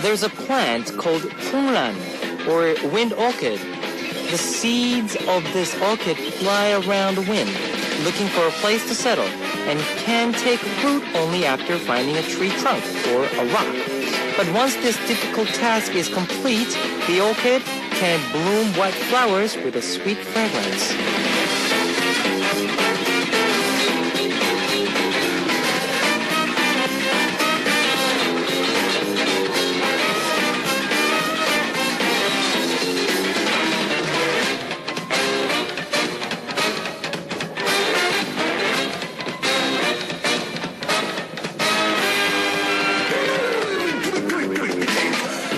There's a plant called punglan, or wind orchid. The seeds of this orchid fly around the wind, looking for a place to settle, and can take root only after finding a tree trunk or a rock. But once this difficult task is complete, the orchid can bloom white flowers with a sweet fragrance.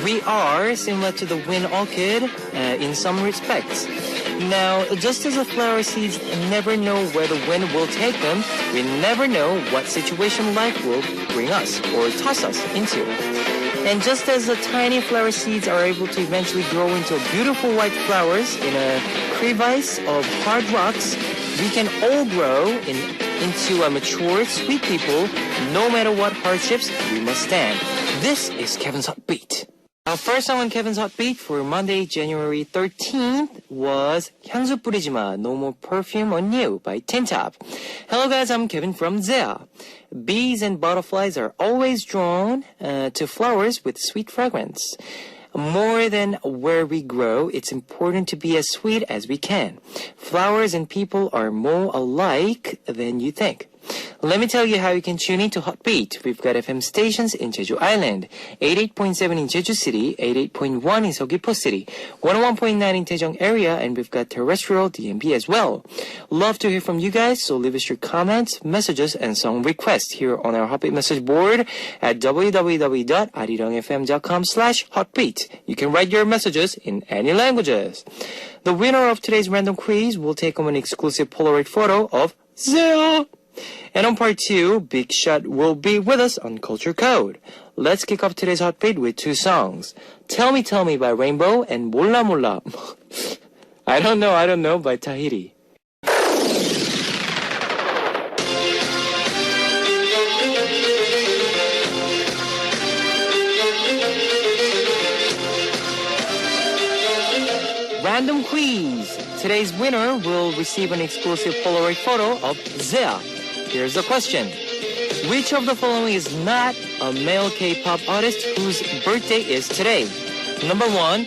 We are similar to the wind orchid in some respects. Now, just as the flower seeds never know where the wind will take them, we never know what situation life will bring us or toss us into. And just as the tiny flower seeds are able to eventually grow into beautiful white flowers in a crevice of hard rocks, we can all grow into a mature, sweet people, no matter what hardships we must stand. This is Kevin's Hot Beat. Our first song on Kevin's Hot Beat for Monday, January 13th was 향수 뿌리지 마, No More Perfume on You by Tintop. Hello guys, I'm Kevin from Zea. Bees and butterflies are always drawn to flowers with sweet fragrance. More than where we grow, it's important to be as sweet as we can. Flowers and people are more alike than you think. Let me tell you how you can tune in to Hot Beat. We've got FM stations in Jeju Island, 88.7 in Jeju City, 88.1 in Seogwipo City, 101.9 in Daejeong area, and we've got terrestrial DMB as well. Love to hear from you guys, so leave us your comments, messages, and song requests here on our Hot Beat message board at www.arirangfm.com/hotbeat. You can write your messages in any languages. The winner of today's random quiz will take home an exclusive Polaroid photo of Zea. And on part 2, Big Shot will be with us on Culture Code. Let's kick off today's Hot Beat with two songs. Tell Me by Rainbow and Molla Molla. I don't know by Tahiti. Random quiz. Today's winner will receive an exclusive Polaroid photo of Zea. Here's the question. Which of the following is not a male K-pop artist whose birthday is today? Number 1,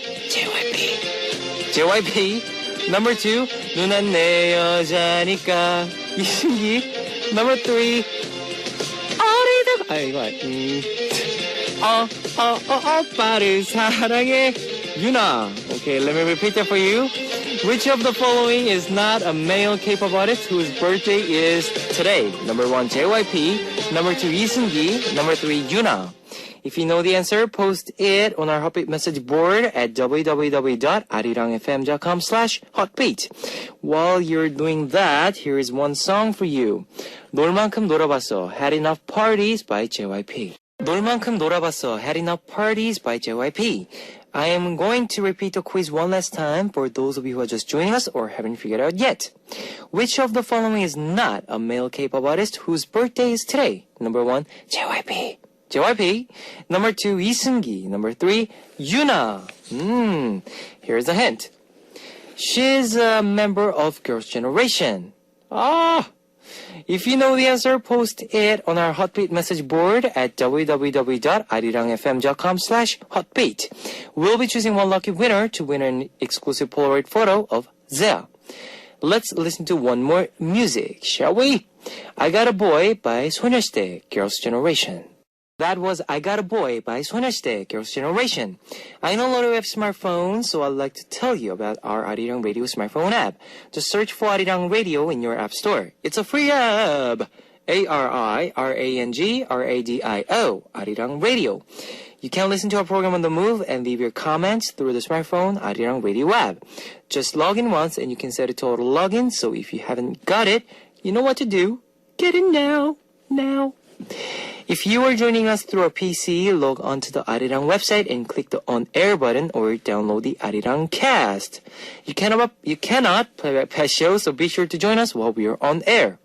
JYP. Number 2, 누난 내 여자니까, 이승기. Number 3, 오빠를 사랑해, Yuna. Okay, let me repeat that for you. Which of the following is not a male K-pop artist whose birthday is today? Number 1, JYP. Number 2, Iseungi. Number 3, Yuna. If you know the answer, post it on our Hotbeat message board at www.arirangfm.com/hotbeat. While you're doing that, here is one song for you. 놀 만큼 놀아봤어, Had Enough Parties by JYP. 놀 만큼 놀아봤어, Had Enough Parties by JYP. I am going to repeat the quiz one last time for those of you who are just joining us or haven't figured out yet. Which of the following is not a male K-pop artist whose birthday is today? Number 1, JYP. Number 2, Iseungi. Number 3, Yuna. Here's a hint. She's a member of Girls' Generation. If you know the answer, post it on our Hotbeat message board at www.arirangfm.com/hotbeat. We'll be choosing one lucky winner to win an exclusive Polaroid photo of Zea. Let's listen to one more music, shall we? I Got a Boy by 소녀시대, Girls' Generation. That was I Got a Boy by 소녀시대, Girls' Generation. I know a lot of you have smartphones, so I'd like to tell you about our Arirang Radio smartphone app. Just search for Arirang Radio in your app store. It's a free app. ARIRANG RADIO, Arirang Radio. You can listen to our program on the move and leave your comments through the smartphone Arirang Radio app. Just log in once and you can set a total login, so if you haven't got it, you know what to do. Get in now. If you are joining us through a PC, log on to the Arirang website and click the On Air button or download the Arirang Cast. You cannot play back past shows, so be sure to join us while we are on air.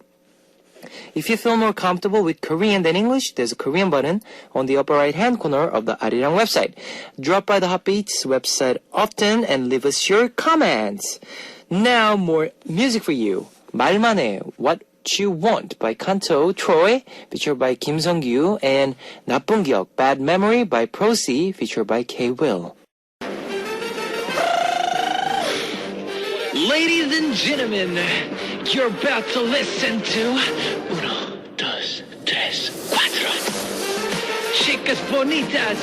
If you feel more comfortable with Korean than English, there's a Korean button on the upper right-hand corner of the Arirang website. Drop by the Hotbeats website often and leave us your comments. Now, more music for you. 말만 해, What You Want by Kanto Troy, featured by Kim Sung-gyu, and 나쁜 기억, Bad Memory by Procy, featured by K-Will. Ladies and gentlemen, you're about to listen to Uno, Dos, Tres, Cuatro. Chicas bonitas,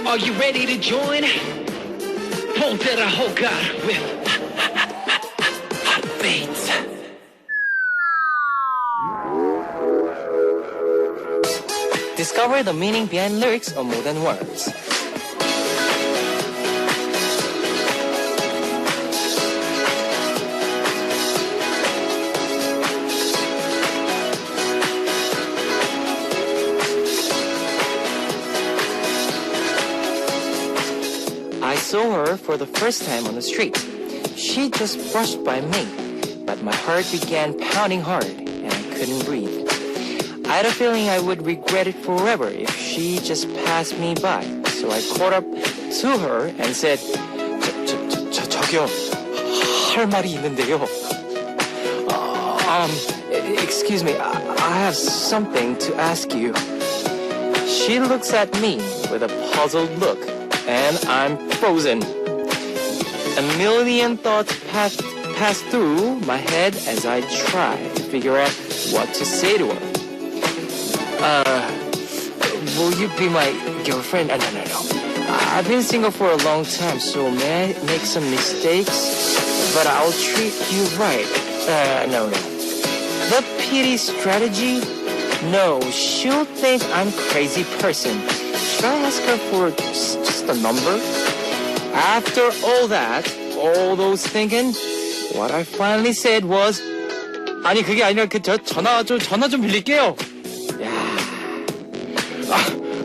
are you ready to join? Ponte a jugar with Hotbeats. Discover the meaning behind lyrics of more than words. I saw her for the first time on the street. She just brushed by me, but my heart began pounding hard and I couldn't breathe. I had a feeling I would regret it forever if she just passed me by. So I caught up to her and said, 저기요, 할 말이 있는데요. Excuse me, I have something to ask you. She looks at me with a puzzled look, and I'm frozen. A million thoughts pass through my head as I try to figure out what to say to her. Will you be my girlfriend? No. I've been single for a long time, so may I make some mistakes? But I'll treat you right. No. The pity strategy? No, she'll think I'm crazy person. Should I ask her for just a number? After all those thinking, what I finally said was, 아니 그게 아니라 전화 좀 빌릴게요.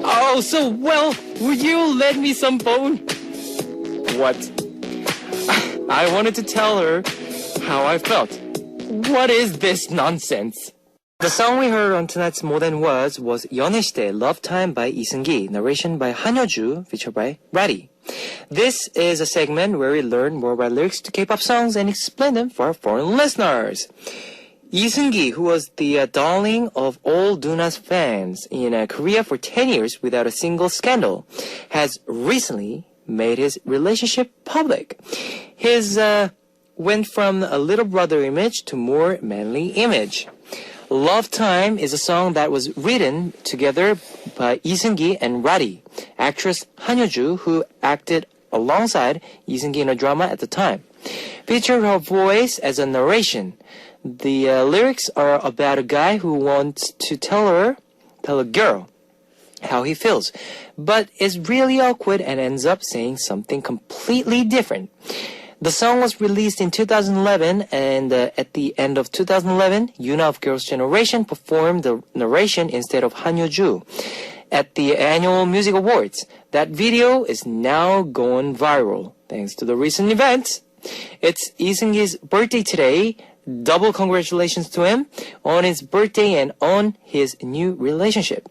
Oh, so well, would you lend me some phone? What? I wanted to tell her how I felt. What is this nonsense? The song we heard on tonight's More Than Words was 연애시대 Love Time by Lee Seung-gi, narration by Han Hyo-ju, featured by Ratty. This is a segment where we learn more about lyrics to K-pop songs and explain them for our foreign listeners. Lee Seung-gi, who was the darling of all Doona's fans in Korea for 10 years without a single scandal, has recently made his relationship public. His went from a little brother image to more manly image. Love Time is a song that was written together by Lee Seung-gi and Ratty, actress Han Hyo-ju, who acted alongside Lee Seung-gi in a drama at the time. Featured her voice as a narration. The lyrics are about a guy who wants to tell a girl how he feels, but is really awkward and ends up saying something completely different. The song was released in 2011, and at the end of 2011, Yoona of Girls' Generation performed the narration instead of Han Hyo-ju at the annual Music Awards. That video is now going viral thanks to the recent events. It's Lee Seung-gi's birthday today. Double congratulations to him on his birthday and on his new relationship.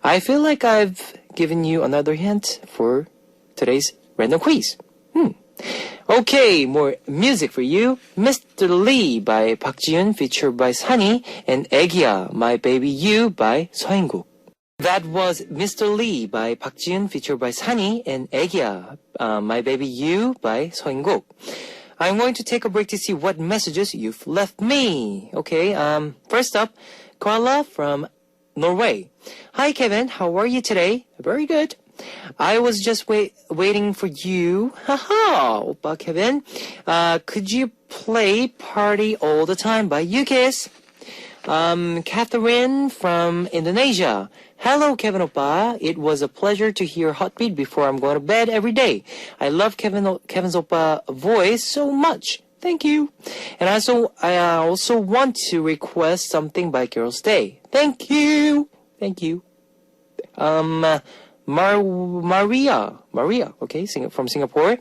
I feel like I've given you another hint for today's random quiz. Okay, more music for you. Mr. Lee by Park Ji-yoon, featured by Sunny, and 애기야, My Baby You by 서인국. That was Mr. Lee by Park Ji-yoon, featured by Sunny, and 애기야, My Baby You by 서인국. I'm going to take a break to see what messages you've left me. Okay, first up, Koala from Norway. Hi, Kevin. How are you today? Very good. I was just waiting for you. Haha, 오빠 Kevin. Could you play Party All the Time by UKIS? Catherine from Indonesia. Hello, Kevin Oppa. It was a pleasure to hear Heartbeat before I'm going to bed every day. I love Kevin's Oppa voice so much. Thank you. And I also want to request something by Girls' Day. Thank you. Thank you. Maria, okay, from Singapore.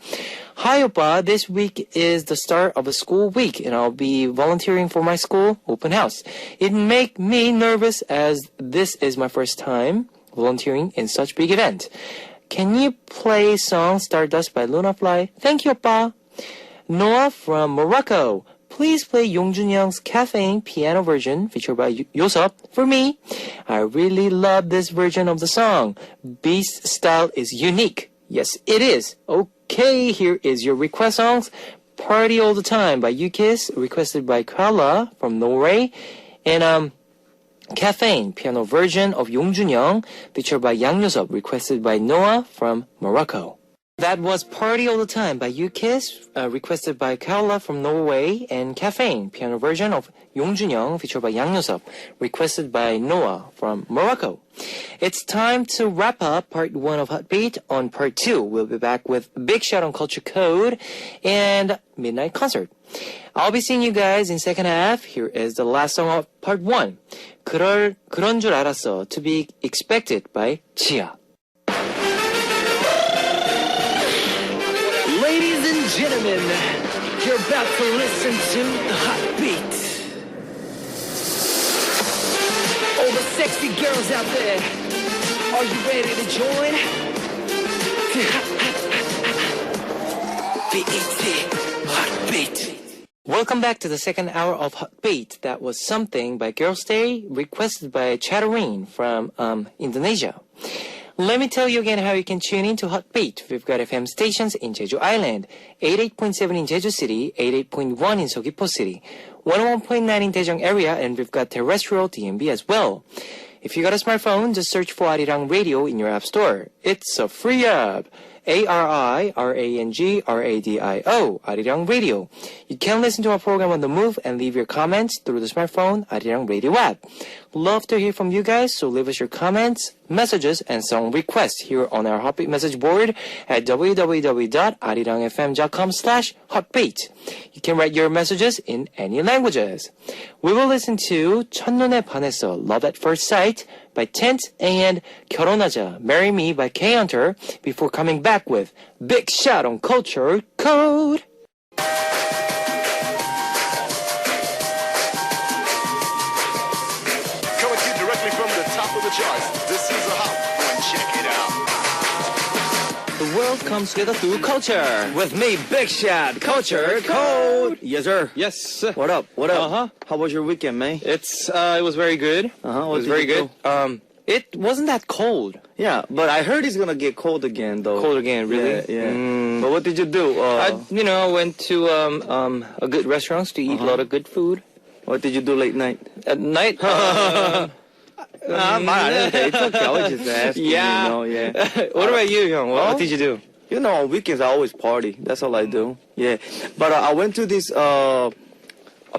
Hi, Oppa. This week is the start of a school week, and I'll be volunteering for my school open house. It make me nervous as this is my first time volunteering in such big event. Can you play song Stardust by Lunafly? Thank you, Oppa. Noah from Morocco. Please play Yong Jun-young's Caffeine piano version featured by Yosop for me. I really love this version of the song. Beast's style is unique. Yes, it is. Okay, here is your request songs. Party All the Time by UKISS, requested by Carla from Norway. And Caffeine piano version of Yong Jun-young, featured by Yang Yosop, requested by Noah from Morocco. That was Party All the Time by UKISS, requested by Carla from Norway, and Caffeine, piano version of Yong Jun-young, featured by Yang Yosop, requested by Noah from Morocco. It's time to wrap up part 1 of Heartbeat. On part 2, we'll be back with Big Shout on Culture Code and Midnight Concert. I'll be seeing you guys in second half. Here is the last song of part 1. 그런 줄 알았어, To Be Expected by Chia. Ladies and gentlemen, you're about to listen to the Heartbeat. All the sexy girls out there, are you ready to join? BET Heartbeat. Welcome back to the second hour of Heartbeat. That was Something by Girls' Day, requested by Chatarine from Indonesia. Let me tell you again how you can tune in to Heartbeat. We've got FM stations in Jeju Island, 88.7 in Jeju City, 88.1 in Seogwipo City, 101.9 in Daejeong area, and we've got terrestrial DMB as well. If you got a smartphone, just search for Arirang Radio in your app store. It's a free app. ARIRANG RADIO, Arirang Radio. You can listen to our program on the move and leave your comments through the smartphone Arirang Radio app. Love to hear from you guys, so leave us your comments, messages, and song requests here on our Heartbeat message board at www.arirangfm.com/heartbeat. You can write your messages in any languages. We will listen to 첫눈에 반해서, Love at First Sight by Tent and 결혼하자, Marry Me by K-Hunter before coming back with Big Shot on Culture Code. Coming to you directly from the top of the charts. This is a hot one. Check it out. The world comes together through culture. With me, Big Shot, Culture Code. Yes, sir. Yes. What up? What up? Uh-huh. How was your weekend, man? It was very good. Uh-huh. It was very good. It wasn't that cold. Yeah, but I heard it's gonna get cold again, though. Cold again, really? Yeah. Mm. But what did you do? I went to a good restaurants to eat a lot of good food. What did you do late night? At night, It's okay. I was just asking. Yeah. You know, yeah. what about you, Young? What Well, did you do? You know, on weekends I always party. That's all I do. Yeah. But I went to this a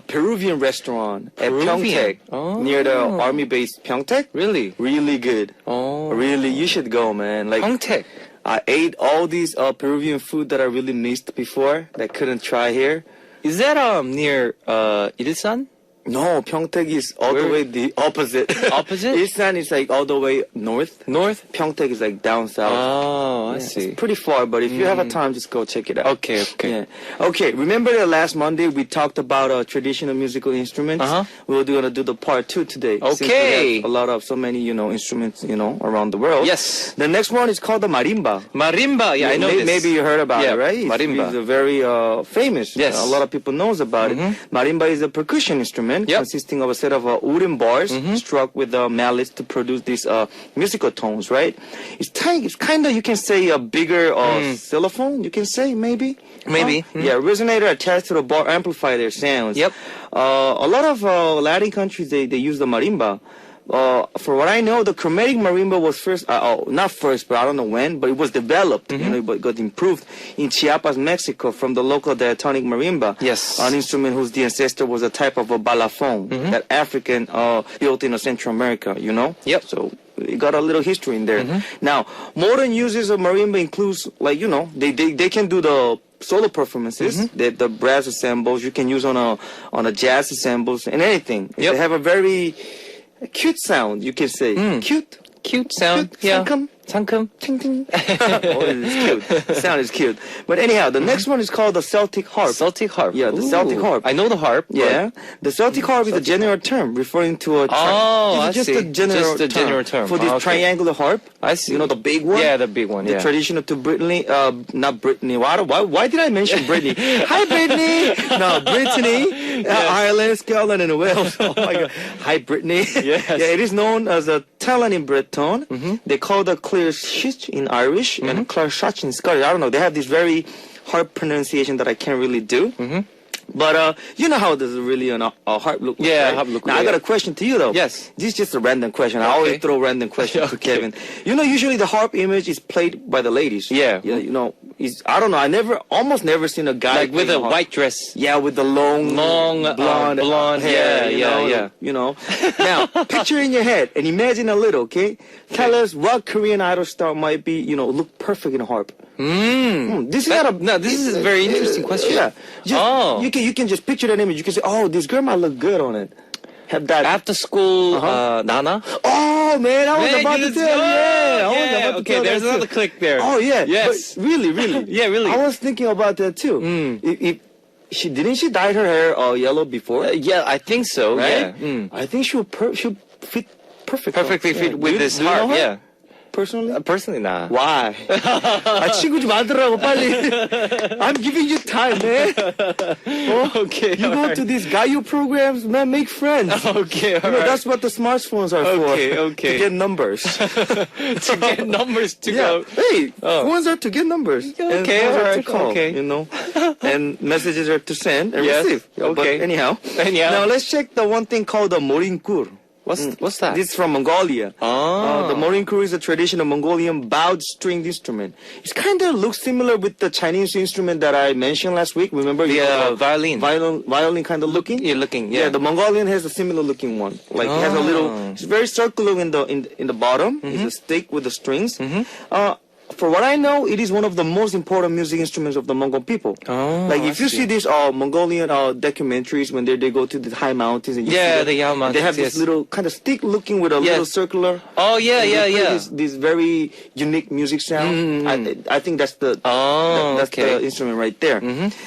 Peruvian restaurant at Peruvian? Pyeongtaek, Oh. near the army base Pyeongtaek. Really? Really good. Oh. Really, you should go, man. Like, Pyeongtaek. I ate all these Peruvian food that I really missed before that I couldn't try here. Is that near Ilsan? No, Pyeongtaek is all the Where? way the opposite. Opposite? Ilsan is like all the way north. North? Pyeongtaek is like down south. Oh, I Yeah, see. It's pretty far, but if you have a time, just go check it out. Okay, okay. Yeah. Okay, remember that last Monday we talked about traditional musical instruments? Uh-huh. We're gonna do the part 2 today. Since Okay. we have a lot of so many, instruments, around the world. Yes. The next one is called the marimba. Marimba. Yeah, I know this. Maybe you heard about Yeah, it, right? marimba. It's a very famous. Yes. A lot of people knows about it. Marimba is a percussion instrument Yep. consisting of a set of wooden bars struck with a mallet to produce these musical tones, right? It's tiny. It's kind of, you can say, a bigger xylophone, you can say, maybe? Maybe. Yeah, resonator attached to the bar amplify their sounds. Yep. A lot of Latin countries, they use the marimba. For what I know, the chromatic marimba was first, not first, but I don't know when, but it was developed, but got improved in Chiapas, Mexico, from the local diatonic marimba. Yes. An instrument whose the ancestor was a type of a balafon, that African built in Central America, Yep. So it got a little history in there. Now, modern uses of marimba includes, like, they can do the solo performances, the brass ensembles you can use on a jazz ensembles and anything. Yep. They have a very cute sound, you can say. Cute. Cute sound. Cute. Yeah. 상큼? Oh, it's cute. The sound is cute. But anyhow, the next one is called the Celtic harp. Celtic harp. Yeah, the Celtic harp. I know the harp. but- Yeah, the Celtic harp is a general term referring to a. Oh, it's I just see. a general Just a general term. for this Ah, okay. triangular harp. I see. You know the big one. Yeah, the big one. The Yeah. traditional to Brittany, not Brittany. Why did I mention Brittany? Hi, Brittany. No, Brittany, Ireland, Scotland, and Wales. Oh my God. Hi, Brittany. Yes. Yeah, it is known as a talon in Breton. They call the clairshich in Irish and clairshach in Scottish. I don't know. They have this very hard pronunciation that I can't really do. But you know how this is really a harp look. Yeah, right? harp look, Now I yeah. got a question to you though. Yes. This is just a random question. I always Okay. throw random questions to Okay. Kevin. You know, usually the harp image is played by the ladies. Yeah. Yeah. You know, I don't know. I almost never seen a guy Like with playing a harp. white dress. Yeah, with the long blonde hair. yeah. You know. Now, picture in your head and imagine a little. Okay. Tell us what Korean Idol star might be. You know, look perfect in a harp. This is not a. No, this is a very interesting question. Yeah. Just, Oh. You can just picture that image. You can say, oh, this girl might look good on it. Have that. After school, Uh-huh. Nana. Oh man, I was Man, about you to just- tell. oh, Yeah, I was yeah. about to Okay, tell there's that too. another click there. Oh yeah. Yes. But really. Yeah, really. I was thinking about that too. If she didn't she dye her hair yellow before? Yeah, I think so. Right? Yeah. I think she'll fit perfect. Perfectly Yeah. fit with Do you- this do you know harp. her? Yeah. Personally. Personally, nah. Why? 아, 친구 좀 만들라고 빨리. I'm giving you time, man. Okay. You go to these Gaio programs, man, make friends. Okay, You know, that's what the smartphones are for. Okay. To get numbers. to get numbers to Yeah. go. Hey, phones are to get numbers. And Okay, phones are to alright, call, okay. you know. And messages are to send and Yes, receive. But okay. anyhow. Anyhow. Now let's check the one thing called the morinkur. What's that? This is from Mongolia. Oh. The morinkur is a traditional Mongolian bowed stringed instrument. It kind of looks similar with the Chinese instrument that I mentioned last week. Remember? The, You know, violin. Violin kind of looking. You're looking. Yeah, Yeah. the Mongolian has a similar looking one. Like it has a little. It's very circular in the bottom. It's a stick with the strings. For what I know, it is one of the most important music instruments of the Mongol people. Oh, Like I if you see these Mongolian documentaries when they go to the high mountains and you Yeah, see the high mountains, they have this yes. little kind of stick looking with a little Yes. circular. Oh yeah, and they yeah, play yeah. This very unique music sound. I think that's the that's okay. the instrument right there.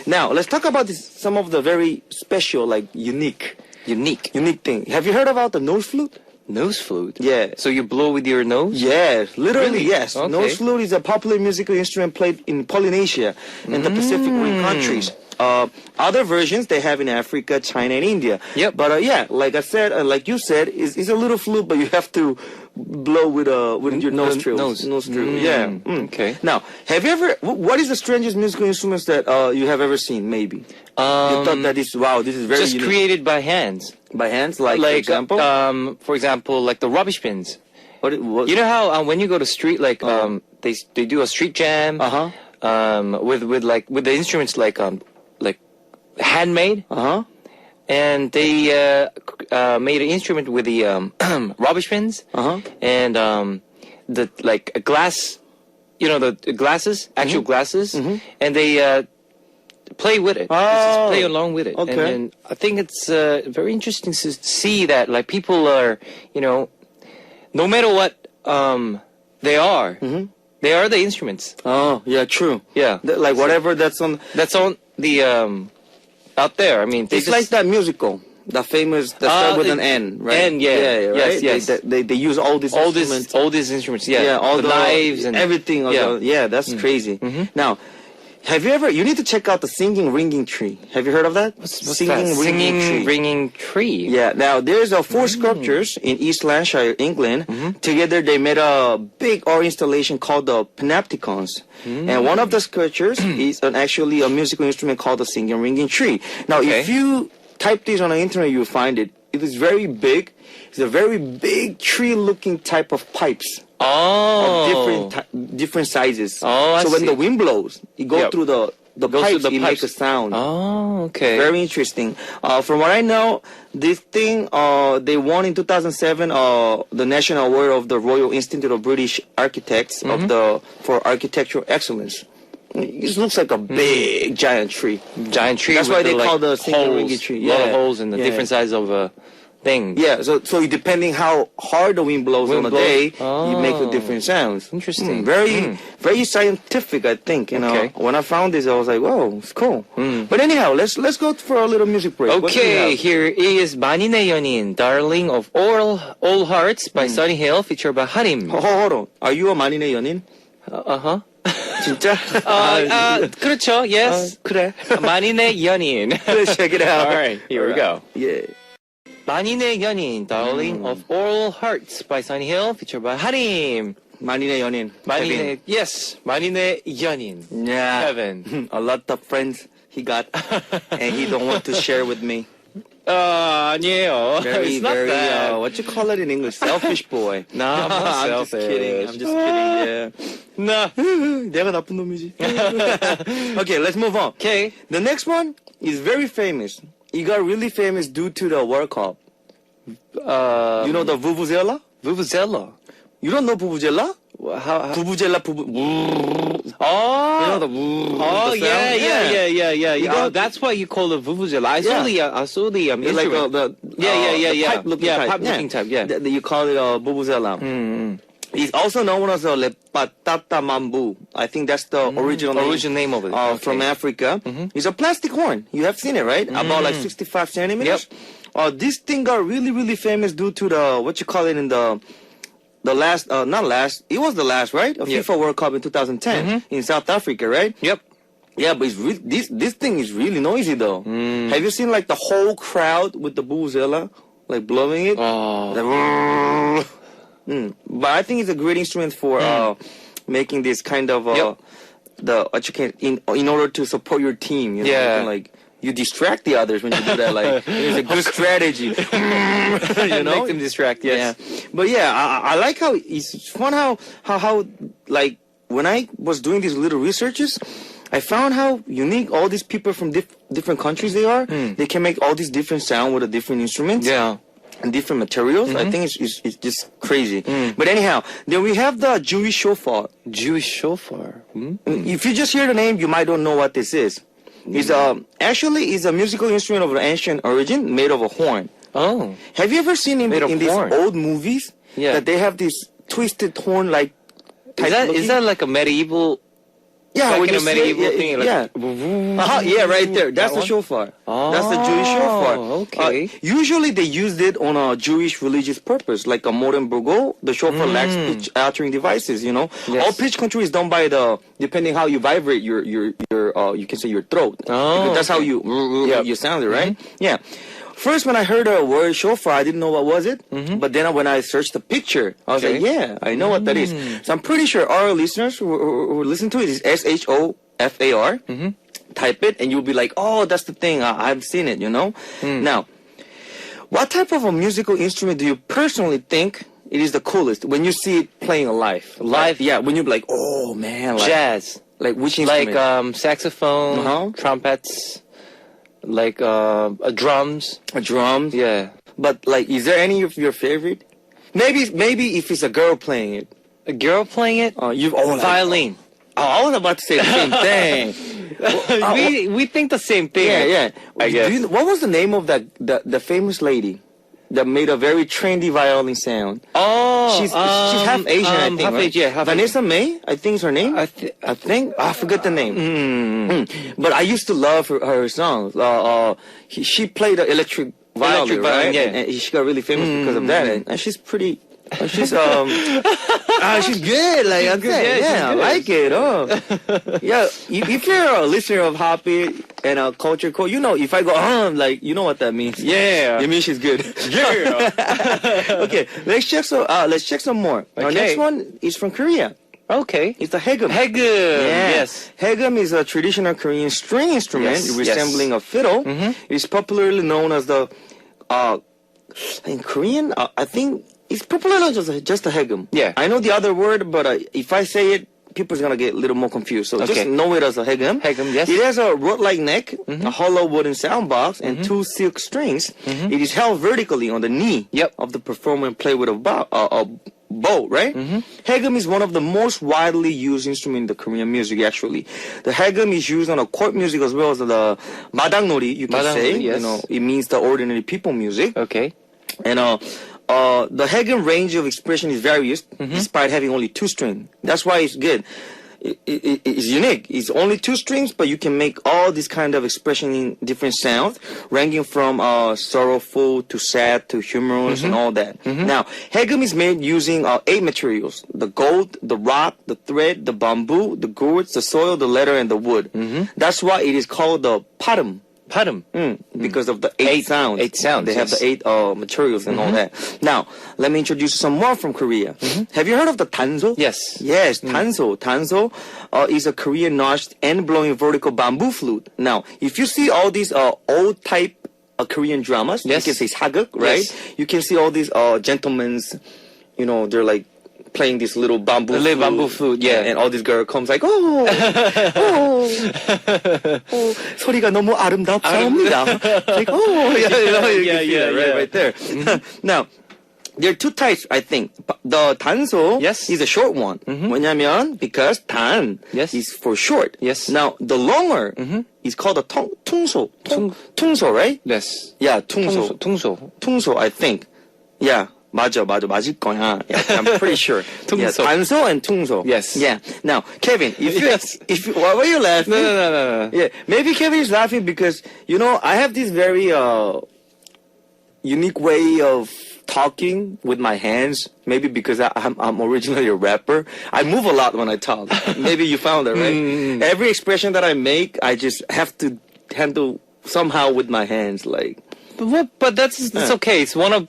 Now let's talk about some of the very special, like unique thing. Have you heard about the nose flute? Nose flute. Yeah. So you blow with your nose? Yes, literally, Really? yes. Okay. Nose flute is a popular musical instrument played in Polynesia and the Pacific Rim countries. Other versions they have in Africa, China, and India. Yep. But yeah, like I said, like you said, it's a little flute, but you have to blow with your nostrils. Nostril. Yeah. Okay. Now, have you ever? What is the strangest musical instruments that you have ever seen? Maybe you thought that this is very Just unique. created by hands. By hands, like for example. For example, like the rubbish bins. What, You know how when you go to street, like they do a street jam. With the instruments like handmade. And they made an instrument with the rubbish bins. And the like a glass, you know, the glasses, actual glasses, and they play with it. Just play along with it. Okay. And I think it's very interesting to see that like people are, you know, no matter what they are the instruments. Oh, yeah, true. Yeah. Like whatever that's on. That's on the out there. I mean, It's like that musical, the famous that start with an N, right? N, yeah. right? Yes. They use all these instruments. all these instruments. Yeah, all the knives and everything. Yeah. That's crazy. Now, have you ever? You need to check out the singing ringing tree. Have you heard of that? What's that? Singing ringing tree. Yeah. Now there's four sculptures in East Lancashire, England. Together they made a big art installation called the Panopticons. And one of the sculptures is actually a musical instrument called the singing ringing tree. Now, if you type this on the internet, you'll find it. It is very big. It's a very big tree-looking type of pipes. Oh. Of different sizes. Oh, I so when see. the wind blows, it goes through the Goes pipes, through the it makes a pipes. sound. Oh, okay. Very interesting. From what I know, this thing, they won in 2007 the National Award of the Royal Institute of British Architects for architectural excellence. It looks like a big giant tree. Giant tree. That's with why they like, call the singing holes, ringing tree. lot of Yeah. holes and the Yeah. different sizes of thing. Yeah, so depending how hard the wind blows Wind on a blows. day, Oh. you make the different sounds. Interesting. Very scientific, I think. You know, Okay. when I found this, I was like, whoa, it's cool. But anyhow, let's go for a little music break. What do we Okay, have? here is 만인의 연인, Darling of All Hearts by Sunny Hill, featured by Harim. Hold on. Are you a 만인의 연인? Uh-huh. 진짜? 그렇죠, yes. 그래. 만인의 연인. Let's check it out. All right, here we go. Yeah. 만인의 연인, Darling of All Hearts by Sunny Hill, featured by Harim. 만인의 연인. 만인의, yes, 만인의 연인. Yeah. Kevin. A lot of friends he got, and he don't want to share with me. 아니에요. Very, It's not very, that. what you call it in English? Selfish boy. No, I'm not I'm selfish. just kidding. I'm just kidding. Yeah. No. 내가 나쁜 놈이지. Okay, let's move on. Okay. The next one is very famous. It got really famous due to the World Cup. You know the Vuvuzela? Vuvuzela. You don't know Vuvuzela? How? Vuvuzela, Oh. You know the Oh, the yeah, sound? yeah. You got- That's why you call it vuvuzela. I saw the It's like instrument. the Yeah. pipe-looking Yeah, type. pipe-looking type, yeah. You call it Vuvuzela. It's also known as a lepatata mambu. I think that's the original name of it. Okay. From Africa. It's a plastic horn. You have seen it, right? About like 65 centimeters. This thing got really, really famous due to the, what you call it in the last, not last, it was the last, right? FIFA World Cup in 2010 in South Africa, right? Yep. Yeah, but it's this thing is really noisy though. Have you seen like the whole crowd with the vuvuzela, like blowing it? Oh. But I think it's a great instrument for making this kind of the what you can in order to support your team. You know, Yeah. you can, like you distract the others when you do that. Like it's a good strategy. You know, Make them distract, yes. Yeah. But yeah, I like how it's fun how like when I was doing these little researches, I found how unique all these people from different countries they are. They can make all these different sound with the different instruments. Yeah. And different materials. I think it's just crazy. But anyhow, then we have the Jewish shofar. Jewish shofar. If you just hear the name, you might don't know what this is. It's actually is a musical instrument of ancient origin made of a horn. Oh. Have you ever seen Made of in these horn. old movies that they have this twisted horn like Is that like a medieval? yeah, like when in you a see medieval it, thing? Like, yeah, right there. That's That the one? shofar. That's the Jewish shofar. okay. Usually they used it on a Jewish religious purpose, like a modern burgo. The shofar lacks pitch altering devices. You know, Yes. all pitch control is done by depending how you vibrate your you can say your throat. Oh, Because that's how okay. you sound it, right? Yeah. First, when I heard the word shofar, I didn't know what was it. But then when I searched the picture, I was like, yeah, I know what that is. So I'm pretty sure our listeners who listen to it is SHOFAR. Type it, and you'll be like, oh, that's the thing. I've seen it, you know? Now, what type of a musical instrument do you personally think it is the coolest when you see it playing live? Live? Yeah, when you're like, oh, man. Like, Jazz. Like which instrument? Like saxophone, Uh-huh. trumpets, like drums. Drums? Yeah. But, like, is there any of your favorite? Maybe if it's a girl playing it. A girl playing it? Violin. Oh, I was about to say the same thing. we think the same thing. Yeah. I guess. What was the name of the famous lady that made a very trendy violin sound? Oh, She's half Asian, I think. half right? Asian, yeah, half Vanessa May, I think is her name. I think I forget the name. But I used to love her songs. She played the electric violin, Electric violin, right? yeah. And she got really famous because of that. And she's pretty. She's she's good. Like I'm saying, yeah, I like it. Yeah. If you're a listener of Hoppy and a Culture Code, you know if I go like you know what that means. Yeah. It means she's good. Yeah. Okay, let's check some more. Our Okay. next one is from Korea. Okay. It's the hegum. Hegum. Yeah. Yes. Hegum is a traditional Korean string instrument Yes, resembling a fiddle. It is popularly known as the in Korean, I think it's popularly just a hegum. Yeah. I know the other word, but if I say it, people's gonna get a little more confused. So Okay. just know it as a hegum. Hegum, yes. It has a rod-like neck, a hollow wooden sound box, and two silk strings. It is held vertically on the knee Yep. of the performer and played with a bow, right? Hegum is one of the most widely used instruments in the Korean music, actually. The hegum is used on a court music as well as the madangnori, you can say. Madangnori, yes. You know, it means the ordinary people music. Okay. And the Hagen range of expression is various, despite having only 2 strings. That's why it's good. It's unique. It's only 2 strings, but you can make all this kind of expression in different sounds, ranging from sorrowful to sad to humorous and all that. Now, Hagen is made using 8 materials: the gold, the rock, the thread, the bamboo, the gourds, the soil, the leather, and the wood. That's why it is called the parum. Parum. Because of the 8 sounds. 8 sounds. They have yes. the 8 materials and all that. Now, let me introduce some more from Korea. Have you heard of the tanso? Yes. Yes, tanso. Tanso is a Korean notched and blowing vertical bamboo flute. Now, if you see all these old type Korean dramas, Yes. you can say sageuk, right? Yes. You can see all these gentlemen's, they're like playing this little bamboo The little bamboo flute, yeah. And all this girl comes like, 소리가 너무 아름답사옵니다. Like, you Yeah, can see yeah, that yeah. right there. Now, there are 2 types, I think. The 단소 Yes. is a short one. 왜냐면, because 단 Yes. is for short. Yes. Now, the longer is called a 퉁소. 퉁소, right? Yes. Yeah, 퉁소. 퉁소. 퉁소, I think. Yeah. 맞을 거야. Yeah, I'm pretty sure. 퉁소. Yeah, 단소 and 퉁소. Yes. Yeah. Now, Kevin, Yes. why were you laughing? No. Yeah, maybe Kevin is laughing because, I have this very unique way of talking with my hands. Maybe because I'm originally a rapper. I move a lot when I talk. Maybe you found that, right? Every expression that I make, I just have to handle somehow with my hands, like. But that's okay. It's one of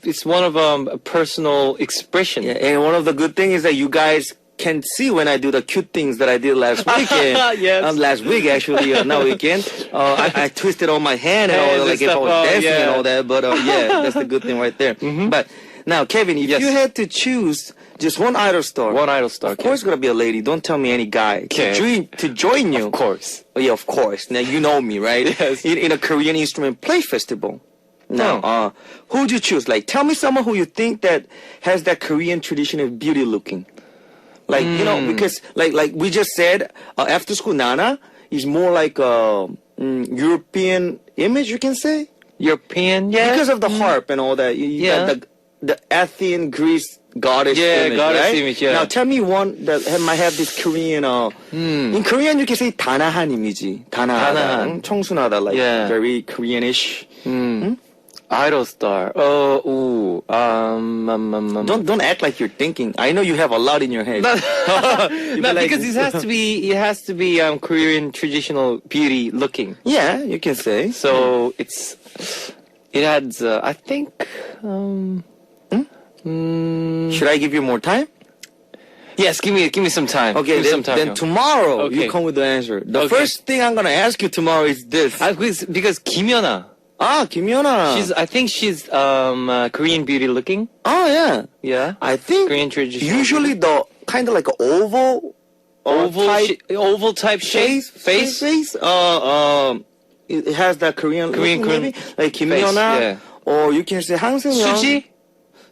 a personal expression. Yeah, and one of the good things is that you guys can see when I do the cute things that I did last weekend. Yes. Last week, actually, not weekend. I twisted on my hand and all that, like if I was dancing and all that. But yeah, that's the good thing right there. But now, Kevin, if Yes. you had to choose just one idol star, One idol star. of course it's gonna be a lady. Don't tell me any guy Okay. to join you. Of course. Oh, yeah, of course. Now you know me, right? Yes. In a Korean instrument play festival. Now, who would you choose? Like, tell me someone who you think that has that Korean tradition of beauty looking. Like, because like we just said, After School Nana is more like a European image, you can say, European, yeah. because of the harp and all that. You got the Athenian Greece goddess image, goddess right? image, yeah. Now tell me one that might have this Korean. In Korean, you can say 단아한 image이. 단아하다, 청순하다, like very Koreanish. Idol star. Don't act like you're thinking. I know you have a lot in your head. No, like- because it has to be Korean traditional beauty looking. Yeah, you can say. So it adds. I think. Should I give you more time? Yes, give me some time. Okay, Give me some time. then tomorrow Okay. you come with the answer. The Okay. first thing I'm gonna ask you tomorrow is this. because Kim Kimyona. I think she's Korean beauty looking. Oh yeah. Yeah. I think Korean traditional. usually the kind of like a oval oval type shape face. It has that Korean Korean- looking, maybe like Kimyona, yeah. or you can say Hang Seung-yeon.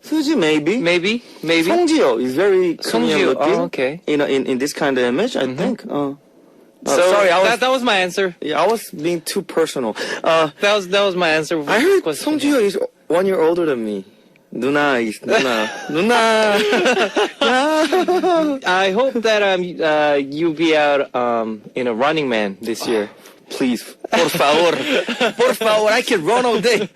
Suji maybe. maybe. Songjio is very Korean Songjio, looking. okay. In this kind of image, I think. So sorry, that was my answer. I was being too personal. That was my answer. I heard Question. Songjio is 1 year older than me. Nu나. I hope that you'll be out in a Running Man this year. Please, por favor, I can run all day.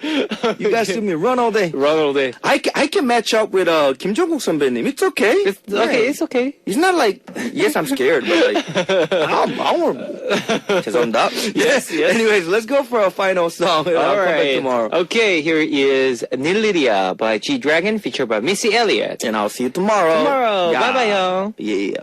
You guys see me run all day. Run all day. I can match up with Kim Jong-kook 선배님. It's okay. It's okay. It's not like, yes, I'm scared, but like, I won't. 죄송합니다. Yes. Anyways, let's go for a final song. I'll All come back right. tomorrow. Okay, here is Niliria by G-Dragon, featured by Missy Elliott. And I'll see you tomorrow. Tomorrow. Bye-bye, y'all. Yeah.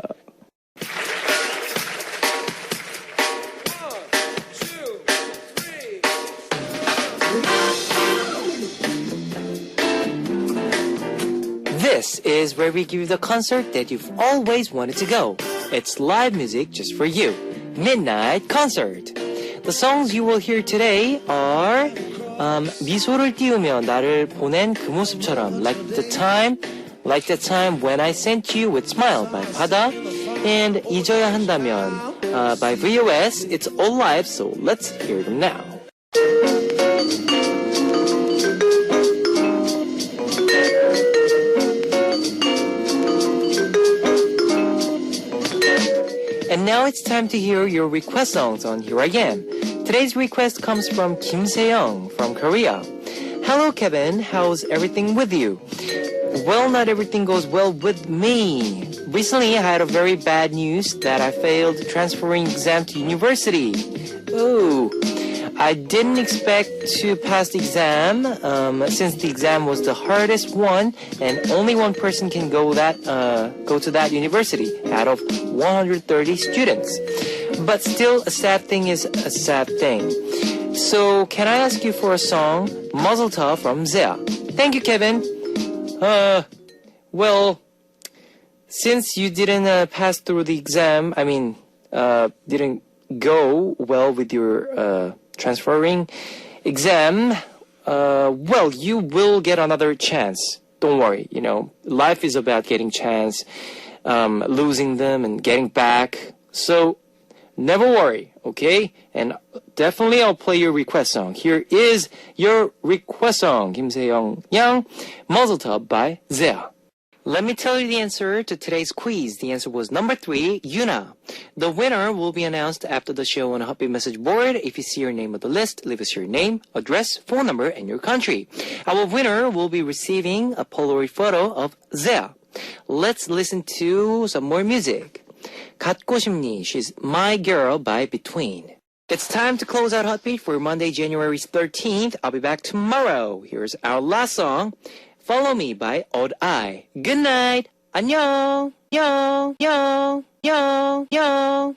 This is where we give you the concert that you've always wanted to go. It's live music just for you. Midnight Concert. The songs you will hear today are 미소를 띄우며 나를 보낸 그 모습처럼 Like the time when I sent you with Smile by 바다 and 잊어야 한다면 by VOS. It's all live, so let's hear them now. And now it's time to hear your request songs on Here I Am. Today's request comes from Kim Se-young from Korea. Hello Kevin, how's everything with you? Well, not everything goes well with me. Recently, I had a very bad news that I failed transferring exam to university. Oh, I didn't expect to pass the exam since the exam was the hardest one and only one person can go to that university out of 130 students. But still, a sad thing is a sad thing. So, can I ask you for a song, Mazel Tov from Zea? Thank you, Kevin. Well, since you didn't pass through the exam, didn't go well with your transferring exam, well, you will get another chance. Don't worry, life is about getting chance, losing them and getting back. So, never worry, okay? And definitely I'll play your request song. Here is your request song, Kim Se-young Yang, Mazel Tov by Zea. Let me tell you the answer to today's quiz. The answer was number 3, Yuna. The winner will be announced after the show on a Happy Message board. If you see your name on the list, leave us your name, address, phone number, and your country. Our winner will be receiving a Polaroid photo of Zea. Let's listen to some more music. 갖고 싶니, she's My Girl by Between. It's time to close out Hotbeat for Monday, January 13th. I'll be back tomorrow. Here's our last song, Follow Me by Odd Eye. Good night. 안녕. 요, 요, 요, 요.